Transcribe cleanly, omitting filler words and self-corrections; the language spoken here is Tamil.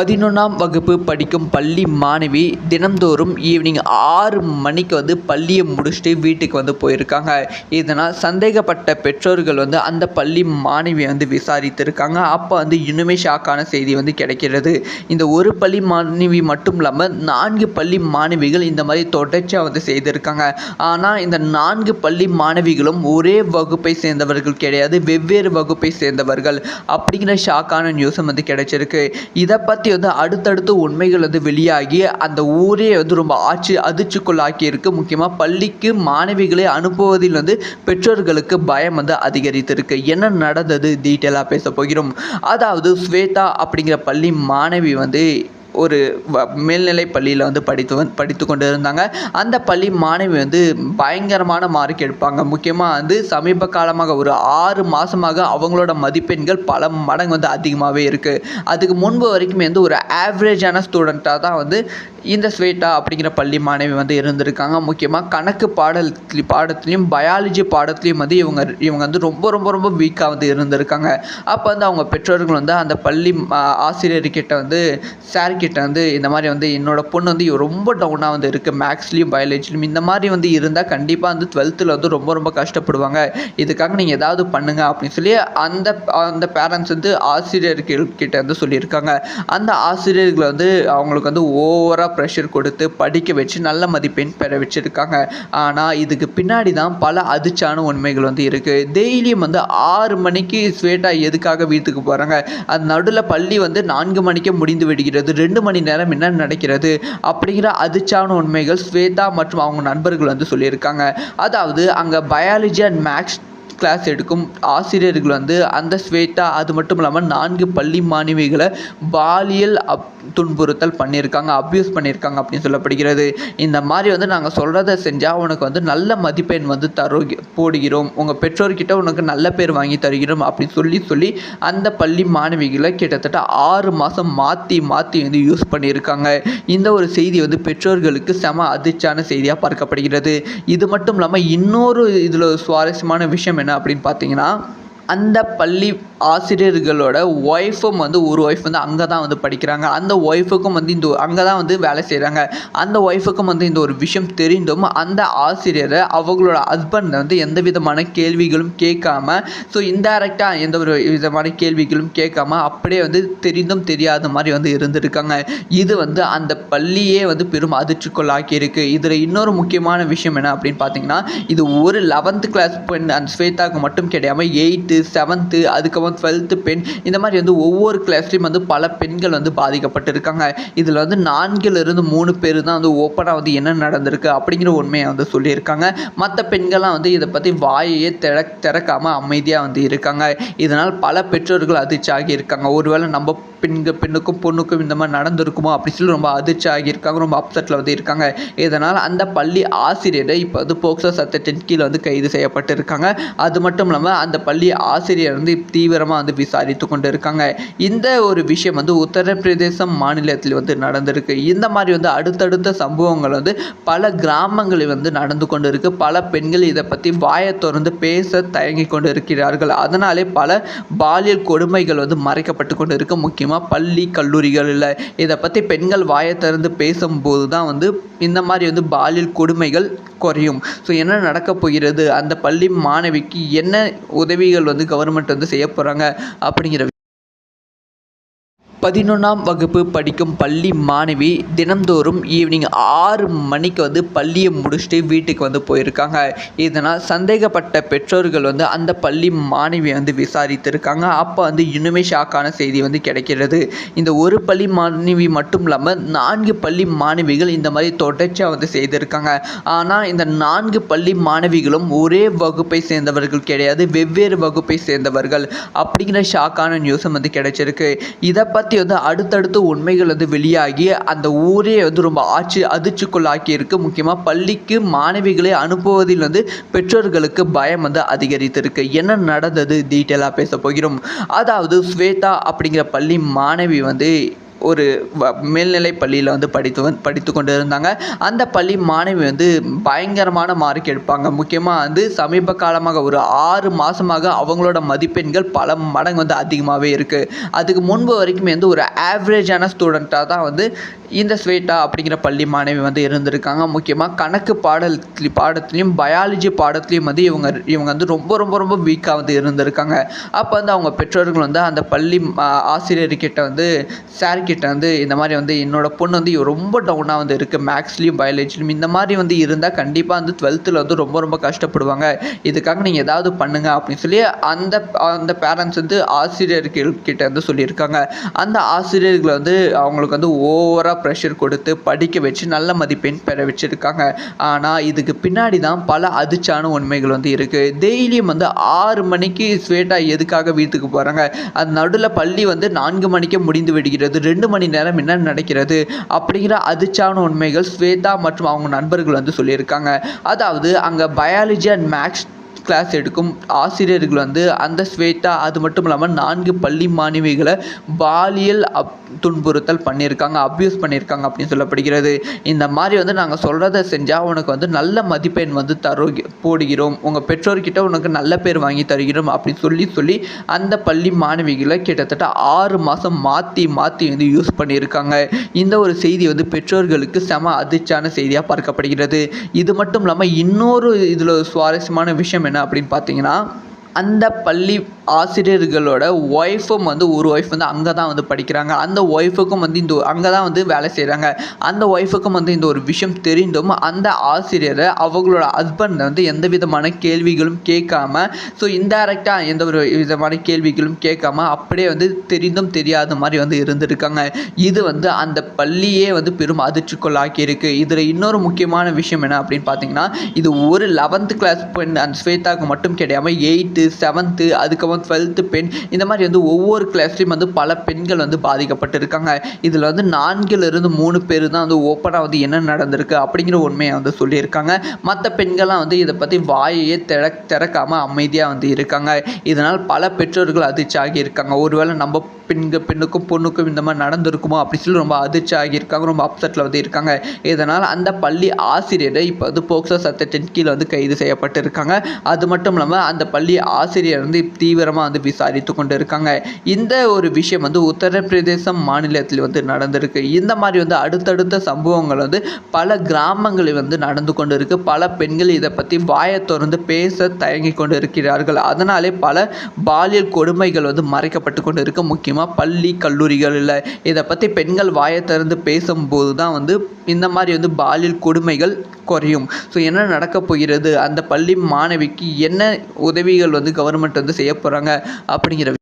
11ஆம் வகுப்பு படிக்கும் பள்ளி மாணவி தினந்தோறும் ஈவினிங் 6 மணிக்கு பள்ளியை முடிச்சுட்டு வீட்டுக்கு போயிருக்காங்க. இதனால் சந்தேகப்பட்ட பெற்றோர்கள் அந்த பள்ளி மாணவியை விசாரித்திருக்காங்க. அப்போ இன்னுமே ஷாக்கான செய்தி கிடைக்கிறது. இந்த ஒரு பள்ளி மாணவி மட்டும் இல்லாமல் 4 பள்ளி மாணவிகள் இந்த மாதிரி தொடர்ச்சியாக செய்திருக்காங்க. ஆனால் இந்த 4 பள்ளி மாணவிகளும் ஒரே வகுப்பை சேர்ந்தவர்கள் கிடையாது, வெவ்வேறு வகுப்பை சேர்ந்தவர்கள் அப்படிங்கிற ஷாக்கான நியூஸும் கிடைச்சிருக்கு. இதை பற்றி அடுத்தடுத்து உண்மைகள் வெளியாகி அந்த ஊரே ரொம்ப அதிர்ச்சிக்குள்ளாக்கி இருக்கு. முக்கியமாக பள்ளிக்கு மாணவிகளை அனுப்புவதில் பெற்றோர்களுக்கு பயம் அதிகரித்திருக்கு. என்ன நடந்தது டீட்டெயிலாக பேச போகிறோம். அதாவது ஸ்வேதா அப்படிங்கிற பள்ளி மாணவி ஒரு மேல்நிலை பள்ளியில் படித்து கொண்டு இருந்தாங்க. அந்த பள்ளி மாணவி பயங்கரமான மார்க் எடுப்பாங்க. முக்கியமாக சமீப காலமாக ஒரு 6 மாதமாக அவங்களோட மதிப்பெண்கள் பல மடங்கு அதிகமாகவே இருக்குது. அதுக்கு முன்பு வரைக்குமே ஒரு ஆவரேஜான ஸ்டூடெண்ட்டாக தான் இந்த ஸ்வேதா அப்படிங்கிற பள்ளி மாணவி இருந்திருக்காங்க. முக்கியமாக கணக்கு பாடத்துலேயும் பயாலஜி பாடத்துலேயும் இவங்க ரொம்ப ரொம்ப ரொம்ப வீக்காக இருந்திருக்காங்க. அப்போ அவங்க பெற்றோர்கள் அந்த பள்ளி ஆசிரியர்கிட்ட சார் கிட்ட இந்த மாதிரி என்னோட பொண்ணு ரொம்ப டவுனாக இருக்குது, மேக்ஸ்லேயும் பயாலஜிலையும் இந்த மாதிரி இருந்தால் கண்டிப்பாக 12th ரொம்ப ரொம்ப கஷ்டப்படுவாங்க, இதுக்காக நீங்கள் ஏதாவது பண்ணுங்க அப்படின்னு சொல்லி அந்த பேரண்ட்ஸ் ஆசிரியர்கிட்ட சொல்லியிருக்காங்க. அந்த ஆசிரியர்களை அவங்களுக்கு ஓவராக ப்ரெஷர் கொடுத்து படிக்க வச்சு நல்ல மதிப்பெண் பெற வச்சுருக்காங்க. ஆனால் இதுக்கு பின்னாடி தான் பல அதிர்ச்சியான உண்மைகள் இருக்குது. டெய்லியும் 6 மணிக்கு ஸ்வேதா எதுக்காக வீட்டுக்கு போகிறாங்க, அது நடுவில் பள்ளி 4 மணிக்கே முடிந்து விடுகிறது, 2 மணி நேரம் என்ன நடக்கிறது அப்படிங்கிற அதிர்ச்சியான உண்மைகள் ஸ்வேதா மற்றும் அவங்க நண்பர்கள் சொல்லியிருக்காங்க. அதாவது அங்கே பயாலஜி அண்ட் மேக்ஸ் கிளாஸ் எடுக்கும் ஆசிரியர்கள் அந்த ஸ்வேதா அது மட்டும் இல்லாமல் 4 பள்ளி மாணவிகளை பாலியல் துன்புறுத்தல் பண்ணியிருக்காங்க, அப்யூஸ் பண்ணியிருக்காங்க அப்படின்னு சொல்லப்படுகிறது. இந்த மாதிரி நாங்கள் சொல்கிறத செஞ்சால் உனக்கு நல்ல மதிப்பெண் போடுகிறோம், உங்கள் பெற்றோர்கிட்ட உனக்கு நல்ல பேர் வாங்கி தருகிறோம் அப்படின்னு சொல்லி அந்த பள்ளி மாணவிகளை கிட்டத்தட்ட 6 மாதம் மாற்றி யூஸ் பண்ணியிருக்காங்க. இந்த ஒரு செய்தி பெற்றோர்களுக்கு செம அதிர்ச்சியான செய்தியாக பார்க்கப்படுகிறது. இது மட்டும் இல்லாமல் இன்னொரு இதில் சுவாரஸ்யமான விஷயம் என்ன அப்படின்னு பார்த்தீங்கன்னா, அந்த பள்ளி ஆசிரியர்களோட ஒய்ஃபும் ஒரு ஒய்ஃப் அங்கே தான் படிக்கிறாங்க. அந்த ஒய்ஃபுக்கும் இந்த அங்கே தான் வேலை செய்கிறாங்க. அந்த ஒய்ஃபுக்கும் இந்த ஒரு விஷயம் தெரிந்தும் அந்த ஆசிரியரை அவங்களோட ஹஸ்பண்ட் எந்த விதமான கேள்விகளும் கேட்காம, ஸோ இன்டைரக்டாக எந்த ஒரு விதமான கேள்விகளும் கேட்காம அப்படியே தெரிந்தும் தெரியாத மாதிரி இருந்திருக்காங்க. இது அந்த பள்ளியே பெரும் அதிர்ச்சிக்குள்ளாக்கி இருக்குது. இதில் இன்னொரு முக்கியமான விஷயம் என்ன அப்படின்னு பார்த்தீங்கன்னா, இது ஒரு 11th கிளாஸ் பெண் அந்த ஸ்வேதாவுக்கு மட்டும் கிடையாமல் 8th 7th அதுக்கப்புறம் 12th பெண், இந்த மாதிரி ஒவ்வொரு கிளாஸ்லையும் பல பெண்கள் பாதிக்கப்பட்டிருக்காங்க. இதில் 4லிருந்து 3 பேர் தான் ஓப்பனாக என்ன நடந்திருக்கு அப்படிங்கிற உண்மையை சொல்லியிருக்காங்க. மற்ற பெண்கள்லாம் இதை பற்றி வாயையே திறக்காமல் அமைதியாக இருக்காங்க. இதனால் பல பெற்றோர்கள் அதிர்ச்சி ஆகியிருக்காங்க. ஒருவேளை நம்ம பெண்ணுக்கும் பொண்ணுக்கும் இந்த மாதிரி நடந்திருக்குமோ அப்படின்னு சொல்லி ரொம்ப அதிர்ச்சி ஆகியிருக்காங்க, ரொம்ப அப்செட்டில் இருக்காங்க. இதனால் அந்த பள்ளி ஆசிரியரை இப்போ போக்சோ சட்டத்தின் கீழே கைது செய்யப்பட்டிருக்காங்க. அது மட்டும் இல்லாமல் அந்த பள்ளி ஆசிரியர் தீவிரமாக விசாரித்து கொண்டு இருக்காங்க. இந்த ஒரு விஷயம் உத்தரப்பிரதேசம் மாநிலத்தில் நடந்திருக்கு. இந்த மாதிரி அடுத்தடுத்த சம்பவங்கள் பல கிராமங்களில் நடந்து கொண்டு இருக்கு. பல பெண்கள் இதை பற்றி வாயை திறந்து பேச தயங்கி கொண்டு இருக்கிறார்கள். அதனாலே பல பாலியல் கொடுமைகள் மறைக்கப்பட்டு கொண்டு இருக்கு. முக்கியமாக பள்ளி கல்லூரிகளில் இதை பற்றி பெண்கள் வாயை திறந்து பேசும்போது தான் இந்த மாதிரி பாலியல் கொடுமைகள் குறையும். ஸோ என்ன நடக்க போகிறது, அந்த பள்ளி மாணவிக்கு என்ன உதவிகள் கவர்மெண்ட் செய்ய போகிறாங்க அப்படிங்கிற 11ஆம் வகுப்பு படிக்கும் பள்ளி மாணவி தினந்தோறும் ஈவினிங் 6 மணிக்கு பள்ளியை முடிச்சுட்டு வீட்டுக்கு போயிருக்காங்க. இதனால் சந்தேகப்பட்ட பெற்றோர்கள் அந்த பள்ளி மாணவியை விசாரித்திருக்காங்க. அப்போ இன்னுமே ஷாக்கான செய்தி கிடைக்கிறது. இந்த ஒரு பள்ளி மாணவி மட்டும் இல்லாமல் 4 பள்ளி மாணவிகள் இந்த மாதிரி தொடர்ச்சியாக செய்திருக்காங்க. ஆனால் இந்த 4 பள்ளி மாணவிகளும் ஒரே வகுப்பை சேர்ந்தவர்கள் கிடையாது, வெவ்வேறு வகுப்பை சேர்ந்தவர்கள் அப்படிங்கிற ஷாக்கான நியூஸும் கிடைச்சிருக்கு. இதை பற்றி அடுத்தடுத்து உண்மைகள் வெளியாகி அந்த ஊரே ரொம்ப அதிர்ச்சிக்குள்ளாக்கி இருக்கு. முக்கியமாக பள்ளிக்கு மாணவிகளை அனுப்புவதில் பெற்றோர்களுக்கு பயம் அதிகரித்திருக்கு. என்ன நடந்தது டீட்டெயிலாக பேச போகிறோம். அதாவது ஸ்வேதா அப்படிங்கிற பள்ளி மாணவி ஒரு மேல்நிலை பள்ளியில் வந்து படித்து கொண்டு இருந்தாங்க. அந்த பள்ளி மாணவி வந்து பயங்கரமான மார்க் எடுப்பாங்க. முக்கியமாக வந்து சமீப காலமாக ஒரு 6 மாதமாக அவங்களோட மதிப்பெண்கள் பல மடங்கு வந்து அதிகமாகவே இருக்குது. அதுக்கு முன்பு வரைக்குமே வந்து ஒரு ஆவரேஜான ஸ்டூடெண்ட்டாக தான் வந்து இந்த ஸ்வேதா அப்படிங்கிற பள்ளி மாணவி வந்து இருந்திருக்காங்க. முக்கியமாக கணக்கு பாடத்துலேயும் பயாலஜி பாடத்துலேயும் வந்து இவங்க வந்து ரொம்ப ரொம்ப ரொம்ப வீக்காக வந்து இருந்திருக்காங்க. அப்போ வந்து அவங்க பெற்றோர்கள் வந்து அந்த பள்ளி ஆசிரியர்கிட்ட வந்து சார்கிட்ட வந்து இந்த மாதிரி வந்து என்னோட பொண்ணு வந்து ரொம்ப டவுனாக வந்து இருக்குது, மேக்ஸ்லேயும் பயாலஜிலையும் இந்த மாதிரி வந்து இருந்தால் கண்டிப்பாக வந்து 12th வந்து ரொம்ப ரொம்ப கஷ்டப்படுவாங்க, இதுக்காக நீங்கள் ஏதாவது பண்ணுங்க அப்படின்னு சொல்லி அந்த பேரண்ட்ஸ் வந்து ஆசிரியர்கிட்ட வந்து சொல்லியிருக்காங்க. அந்த ஆசிரியர்களை வந்து அவங்களுக்கு வந்து ஓவராக ப்ரெஷர் கொடுத்து படிக்க வச்சு நல்ல மதிப்பெண் பெற வச்சுருக்காங்க. ஆனால் இதுக்கு பின்னாடி தான் பல அதிர்ச்சியான உண்மைகள் வந்து இருக்குது. டெய்லியும் வந்து 6 மணிக்கு ஸ்வேதா எதுக்காக வீட்டுக்கு போகிறாங்க, அது நடுவில் பள்ளி வந்து 4 மணிக்கே முடிந்து விடுகிறது, 2 மணி நேரம் என்ன நடக்கிறது அப்படிங்கிற அதிர்ச்சியான உண்மைகள் ஸ்வேதா மற்றும் அவங்க நண்பர்கள் வந்து சொல்லியிருக்காங்க. அதாவது அங்கே பயாலஜி அண்ட் மேக்ஸ் கிளாஸ் எடுக்கும் ஆசிரியர்கள் வந்து அந்த ஸ்வேதா அது மட்டும் இல்லாமல் 4 பள்ளி மாணவிகளை பாலியல் துன்புறுத்தல் பண்ணியிருக்காங்க, அப்யூஸ் பண்ணியிருக்காங்க அப்படின்னு சொல்லப்படுகிறது. இந்த மாதிரி வந்து நாங்கள் சொல்கிறத செஞ்சால் உனக்கு வந்து நல்ல மதிப்பெண் வந்து போடுகிறோம், உங்கள் பெற்றோர்கிட்ட உனக்கு நல்ல பேர் வாங்கி தருகிறோம் அப்படின்னு சொல்லி அந்த பள்ளி மாணவிகளை கிட்டத்தட்ட 6 மாதம் மாற்றி வந்து யூஸ் பண்ணியிருக்காங்க. இந்த ஒரு செய்தி வந்து பெற்றோர்களுக்கு செம அதிர்ச்சியான செய்தியாக பார்க்கப்படுகிறது. இது மட்டும் இல்லாமல் இன்னொரு இதில் சுவாரஸ்யமான விஷயம் என்ன அப்படின்னு பார்த்தீங்கன்னா, அந்த பள்ளி ஆசிரியர்களோட ஒய்ஃபும் வந்து ஒரு ஒய்ஃப் வந்து அங்கே தான் வந்து படிக்கிறாங்க. அந்த ஒய்ஃபுக்கும் வந்து அங்கே தான் வந்து வேலை செய்கிறாங்க. அந்த ஒய்ஃபுக்கும் வந்து இந்த ஒரு விஷயம் தெரிந்தும் அந்த ஆசிரியரை அவங்களோட ஹஸ்பண்ட் வந்து எந்த விதமான கேள்விகளும் கேட்காம, ஸோ இன்டைரக்டாக எந்த ஒரு விதமான கேள்விகளும் கேட்காம அப்படியே வந்து தெரிந்தும் தெரியாத மாதிரி வந்து இருந்திருக்காங்க. இது வந்து அந்த பள்ளியே வந்து பெரும் அதிர்ச்சிக்குள்ளாக்கியிருக்கு. இதில் இன்னொரு முக்கியமான விஷயம் என்ன அப்படின்னு பார்த்தீங்கன்னா, இது ஒரு 11th கிளாஸ் பெண் அந்த ஸ்வேதாவுக்கு மட்டும் கிடையாமல் 8th 7th அதுக்கப்புறம் 12th பெண், இந்த மாதிரி வந்து ஒவ்வொரு கிளாஸ்லையும் வந்து பல பெண்கள் வந்து பாதிக்கப்பட்டிருக்காங்க. இதில் வந்து 4லிருந்து 3 பேர் தான் வந்து ஓப்பனாக வந்து என்ன நடந்திருக்கு அப்படிங்கிற உண்மையை வந்து சொல்லியிருக்காங்க. மற்ற பெண்கள்லாம் வந்து இதை பற்றி வாயையே திறக்காமல் அமைதியாக வந்து இருக்காங்க. இதனால் பல பெற்றோர்கள் அதிர்ச்சி ஆகியிருக்காங்க. ஒருவேளை நம்ம பெண்ணுக்கும் பொண்ணுக்கும் இந்த மாதிரி நடந்திருக்குமோ அப்படின்னு சொல்லி ரொம்ப அதிர்ச்சி ஆகியிருக்காங்க, ரொம்ப அப்செட்டில் வந்து இருக்காங்க. இதனால் அந்த பள்ளி ஆசிரியரை இப்போ வந்து போக்சோ சட்டத்தின் கீழே வந்து கைது செய்யப்பட்டிருக்காங்க. அது மட்டும் இல்லாமல் அந்த பள்ளி ஆசிரியர் வந்து தீவிரமாக வந்து விசாரித்து கொண்டு இருக்காங்க. இந்த ஒரு விஷயம் வந்து உத்தரப்பிரதேசம் மாநிலத்தில் வந்து நடந்திருக்கு. இந்த மாதிரி வந்து அடுத்தடுத்த சம்பவங்கள் வந்து பல கிராமங்களில் வந்து நடந்து கொண்டு இருக்கு. பல பெண்கள் இதை பற்றி வாயை திறந்து பேச தயங்கி கொண்டு இருக்கிறார்கள். அதனாலே பல பாலியல் கொடுமைகள் வந்து மறைக்கப்பட்டு கொண்டு இருக்கு. முக்கியமாக பள்ளி கல்லூரிகளில் இதை பற்றி பெண்கள் வாயை திறந்து பேசும்போது தான் வந்து இந்த மாதிரி வந்து பாலியல் கொடுமைகள் குறையும். ஸோ என்ன நடக்க போகிறது, அந்த பள்ளி மாணவிக்கு என்ன உதவிகள் வந்து கவர்மெண்ட் வந்து செய்ய போகிறாங்க அப்படிங்கிற